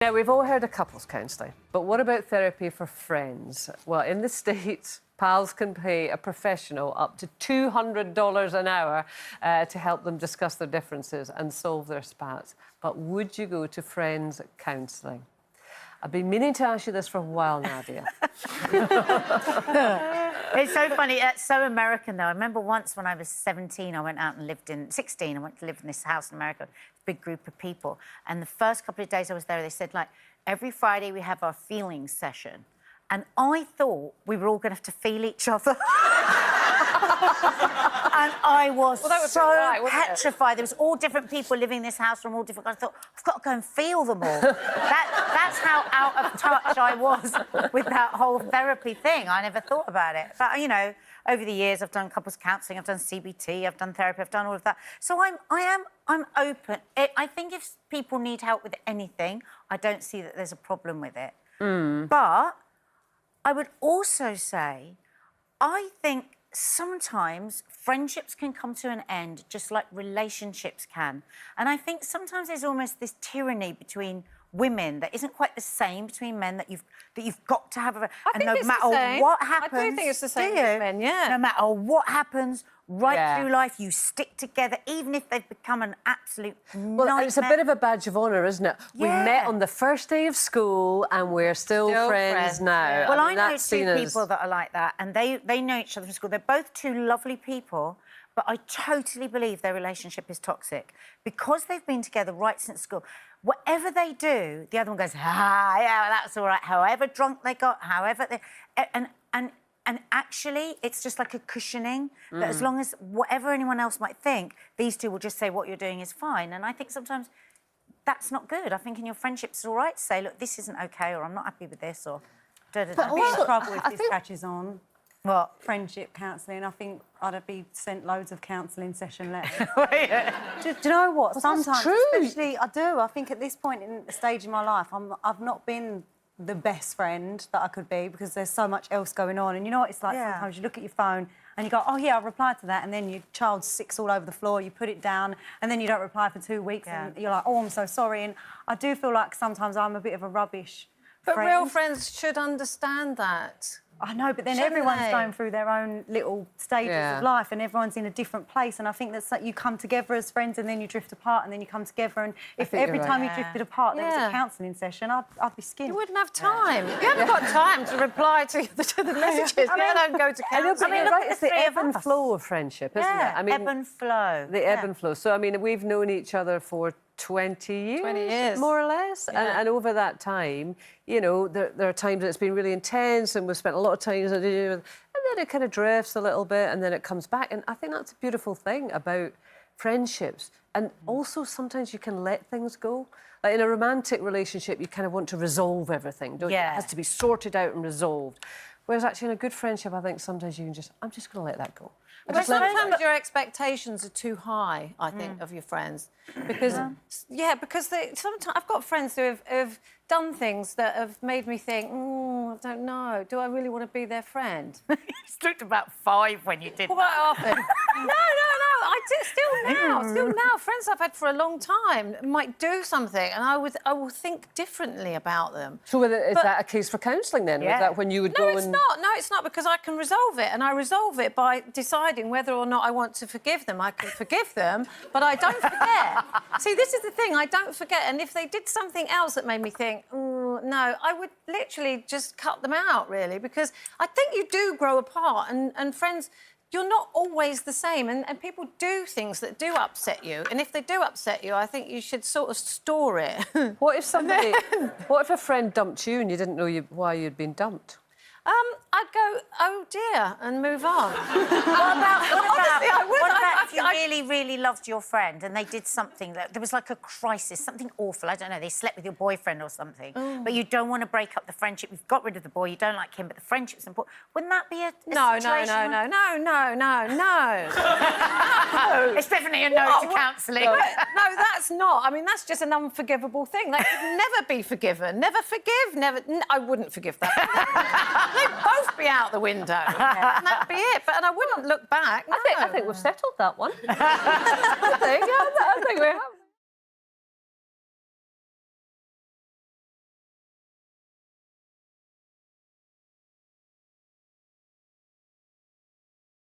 Now, we've all heard of couples counselling, but what about therapy for friends? Well, in the States, pals can pay a professional up to $200 an hour to help them discuss their differences and solve their spats. But would you go to friends counselling? I've been meaning to ask you this for a while, Nadia. It's so funny. It's so American, though. I remember once when I was 16, I went to live in this house in America, big group of people. And the first couple of days I was there, they said, like, every Friday we have our feelings session. And I thought we were all going to have to feel each other. And I was petrified. There was all different people living in this house from all different kinds. I thought, I've got to go and feel them all. That's how out of touch I was with that whole therapy thing. I never thought about it. But, you know, over the years, I've done couples counselling, I've done CBT, I've done therapy, I've done all of that. So I'm open. I think if people need help with anything, I don't see that there's a problem with it. But I would also say, I think sometimes friendships can come to an end just like relationships can. And I think sometimes there's almost this tyranny between women that isn't quite the same between men, that you've got to have a... I think it's the same. What happens... I do think it's the same with men, yeah. No matter what happens, through life, you stick together, even if they've become an absolute nightmare. Well, it's a bit of a badge of honour, isn't it? Yeah. We met on the first day of school and we're still friends now. Yeah. Well, I know two people that are like that, and they know each other from school. They're both two lovely people, but I totally believe their relationship is toxic because they've been together right since school. Whatever they do, the other one goes, yeah, well, that's all right. However drunk they got, however they... And actually, it's just like a cushioning that as long as whatever anyone else might think, these two will just say what you're doing is fine. And I think sometimes that's not good. I think in your friendships, it's all right to say, look, this isn't OK, or I'm not happy with this, or... But also, trouble if this catches on. What? Friendship counselling. I think I'd be sent loads of counselling session letters. Do you know what? Well, sometimes, true. especially, I do. I think at this point in the stage in my life, I've not been the best friend that I could be because there's so much else going on. And you know what it's like sometimes you look at your phone and you go, oh, yeah, I replied to that, and then your child's sick's all over the floor, you put it down, and then you don't reply for 2 weeks, and you're like, oh, I'm so sorry. And I do feel like sometimes I'm a bit of a rubbish friend. But real friends should understand that. I know, but then everyone's going through their own little stages of life and everyone's in a different place, and I think that's like you come together as friends and then you drift apart and then you come together, and if every time you drifted apart there was a counselling session, I'd be skinned. You wouldn't have time. You haven't got time to reply to the messages. I don't go to counselling. I mean, right, it's the ebb and flow of friendship, isn't it? I mean, ebb and flow. The ebb and flow. So, I mean, we've known each other for 20 years. 20 years. More or less. Yeah. And over that time, you know, there are times that it's been really intense and we've spent a lot of time... And then it kind of drifts a little bit and then it comes back. And I think that's a beautiful thing about friendships. And also, sometimes you can let things go. Like in a romantic relationship, you kind of want to resolve everything, don't you? It has to be sorted out and resolved. Whereas actually in a good friendship, I think sometimes you can just... I'm just going to let that go. But sometimes your expectations are too high, I think, of your friends. Because, because sometimes I've got friends who have done things that have made me think, I don't know, do I really want to be their friend? You looked about 5 when you did Quite often. No, I do still now. Friends I've had for a long time might do something and I will think differently about them. So is that a case for counselling then? Yeah. Is that when you would go and... No, it's not, because I can resolve it, and I resolve it by deciding whether or not I want to forgive them. I can forgive them, but I don't forget. See, this is the thing, I don't forget, and if they did something else that made me think, no, I would literally just cut them out, really, because I think you do grow apart, and friends, you're not always the same, and people do things that do upset you, and if they do upset you, I think you should sort of store it. What if a friend dumped you and you didn't know why you'd been dumped? I'd go, oh dear, and move on. What about if you really, really loved your friend and they did something that there was like a crisis, something awful, I don't know, they slept with your boyfriend or something, but you don't want to break up the friendship, you've got rid of the boy, you don't like him, but the friendship's important. Wouldn't that be a situation? No. It's definitely a no to counselling. No, that's not. I mean, that's just an unforgivable thing. That could never be forgiven. Never forgive, never... I wouldn't forgive that. They'd both be out the window. And that'd be it. And I wouldn't look back. No. I think we've settled that one.